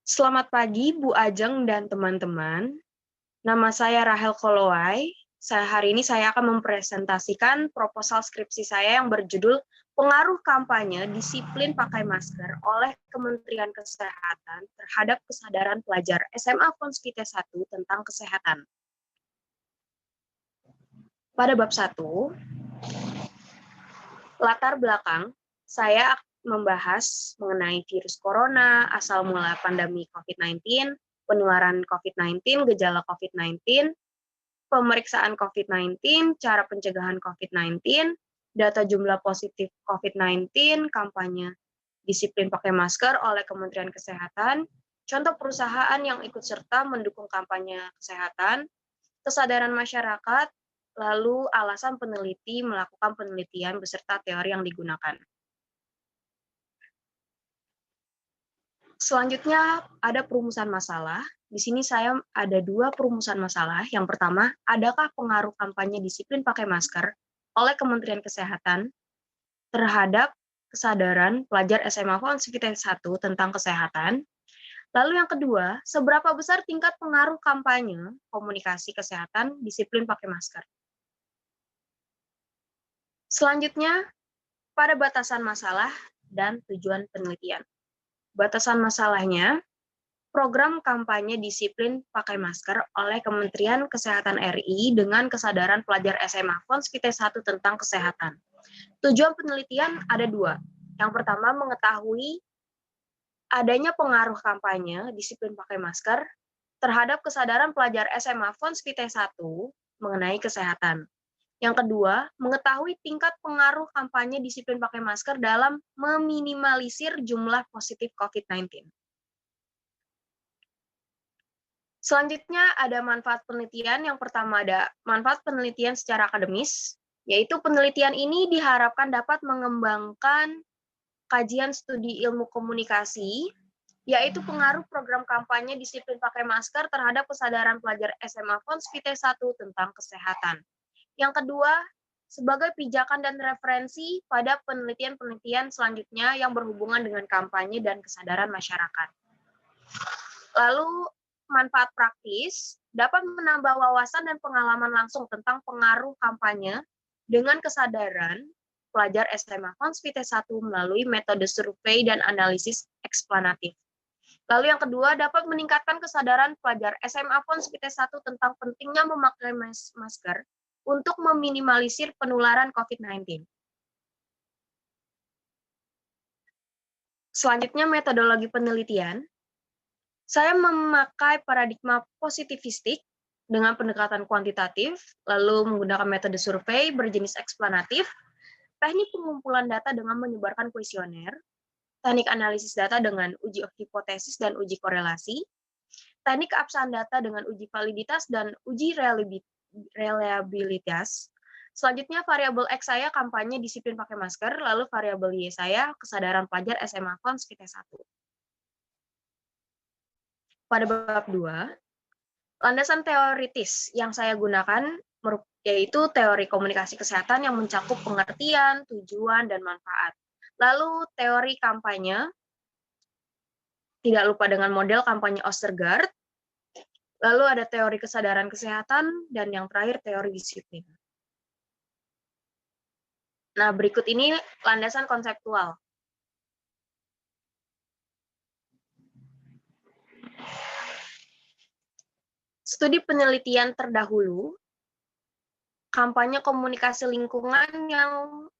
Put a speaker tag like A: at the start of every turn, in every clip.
A: Selamat pagi Bu Ajeng dan teman-teman. Nama saya Rahel Kolowai. Hari ini saya akan mempresentasikan proposal skripsi saya yang berjudul Pengaruh Kampanye Disiplin Pakai Masker oleh Kementerian Kesehatan terhadap Kesadaran Pelajar SMA Fonsvite 1 tentang Kesehatan. Pada bab 1, latar belakang, saya membahas mengenai virus corona, asal mula pandemi COVID-19, penularan COVID-19, gejala COVID-19, pemeriksaan COVID-19, cara pencegahan COVID-19, data jumlah positif COVID-19, kampanye disiplin pakai masker oleh Kementerian Kesehatan, contoh perusahaan yang ikut serta mendukung kampanye kesehatan, kesadaran masyarakat, lalu alasan peneliti melakukan penelitian beserta teori yang digunakan. Selanjutnya ada perumusan masalah. Di sini saya ada 2 perumusan masalah. Yang pertama, adakah pengaruh kampanye disiplin pakai masker oleh Kementerian Kesehatan terhadap kesadaran pelajar SMA Fonsvite 1 tentang kesehatan? Lalu yang kedua, seberapa besar tingkat pengaruh kampanye komunikasi kesehatan disiplin pakai masker? Selanjutnya, pada batasan masalah dan tujuan penelitian. Batasan masalahnya, program kampanye disiplin pakai masker oleh Kementerian Kesehatan RI dengan kesadaran pelajar SMA Fonsvite 1 tentang kesehatan. Tujuan penelitian ada 2. Yang pertama, mengetahui adanya pengaruh kampanye disiplin pakai masker terhadap kesadaran pelajar SMA Fonsvite 1 mengenai kesehatan. Yang kedua, mengetahui tingkat pengaruh kampanye disiplin pakai masker dalam meminimalisir jumlah positif COVID-19. Selanjutnya ada manfaat penelitian. Yang pertama ada manfaat penelitian secara akademis, yaitu penelitian ini diharapkan dapat mengembangkan kajian studi ilmu komunikasi, yaitu pengaruh program kampanye disiplin pakai masker terhadap kesadaran pelajar SMA Fonsvite 1 tentang kesehatan. Yang kedua, sebagai pijakan dan referensi pada penelitian-penelitian selanjutnya yang berhubungan dengan kampanye dan kesadaran masyarakat. Lalu, manfaat praktis dapat menambah wawasan dan pengalaman langsung tentang pengaruh kampanye dengan kesadaran pelajar SMA Fonsvite 1 melalui metode survei dan analisis eksplanatif. Lalu yang kedua, dapat meningkatkan kesadaran pelajar SMA Fonsvite 1 tentang pentingnya memakai masker untuk meminimalisir penularan COVID-19. Selanjutnya, metodologi penelitian. Saya memakai paradigma positivistik dengan pendekatan kuantitatif, lalu menggunakan metode survei berjenis eksplanatif, teknik pengumpulan data dengan menyebarkan kuesioner, teknik analisis data dengan uji hipotesis dan uji korelasi, teknik keabsahan data dengan uji validitas dan uji reliabilitas. Selanjutnya, variabel X saya kampanye disiplin pakai masker, lalu variabel Y saya kesadaran pelajar SMA Fonsvite 1. Pada bab 2, landasan teoritis yang saya gunakan yaitu teori komunikasi kesehatan yang mencakup pengertian, tujuan, dan manfaat. Lalu teori kampanye, tidak lupa dengan model kampanye Ostergaard. Lalu ada teori kesadaran kesehatan, dan yang terakhir teori disiplin. Nah, berikut ini landasan konseptual. Studi penelitian terdahulu, kampanye komunikasi lingkungan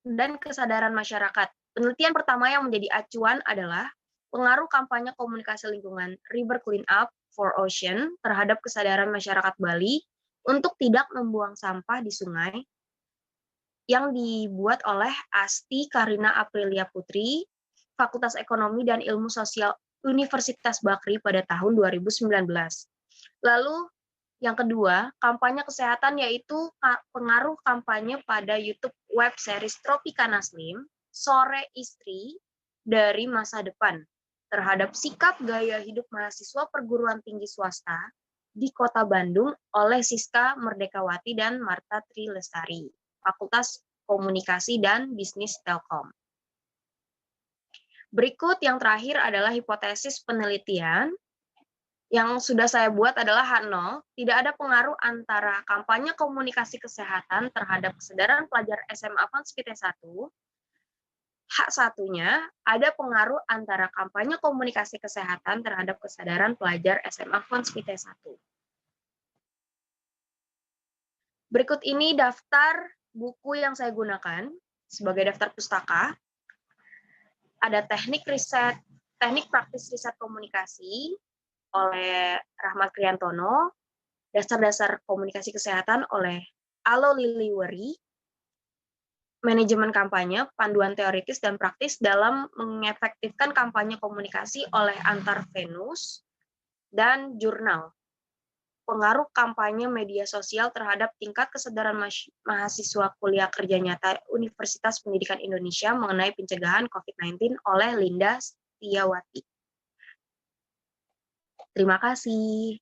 A: dan kesadaran masyarakat. Penelitian pertama yang menjadi acuan adalah pengaruh kampanye komunikasi lingkungan River Clean Up for Ocean terhadap kesadaran masyarakat Bali untuk tidak membuang sampah di sungai yang dibuat oleh Asti Karina Aprilia Putri, Fakultas Ekonomi dan Ilmu Sosial Universitas Bakri pada tahun 2019. Lalu yang kedua, kampanye kesehatan yaitu pengaruh kampanye pada YouTube web series Tropicana Slim, Sore Istri dari Masa Depan, terhadap sikap gaya hidup mahasiswa perguruan tinggi swasta di Kota Bandung oleh Siska Merdekawati dan Marta Tri Lestari, Fakultas Komunikasi dan Bisnis Telkom. Berikut yang terakhir adalah hipotesis penelitian. Yang sudah saya buat adalah H0, tidak ada pengaruh antara kampanye komunikasi kesehatan terhadap kesadaran pelajar SMA Fons PT1. H1-nya ada pengaruh antara kampanye komunikasi kesehatan terhadap kesadaran pelajar SMA Fons PT1. Berikut ini daftar buku yang saya gunakan sebagai daftar pustaka. Ada teknik praktis riset komunikasi oleh Rahmat Kriantono, dasar-dasar komunikasi kesehatan oleh Alo Liliweri, manajemen kampanye, panduan teoritis dan praktis dalam mengefektifkan kampanye komunikasi oleh Antar Venus, dan jurnal. Pengaruh kampanye media sosial terhadap tingkat kesadaran mahasiswa kuliah kerja nyata Universitas Pendidikan Indonesia mengenai pencegahan COVID-19 oleh Linda Setiawati. Terima kasih.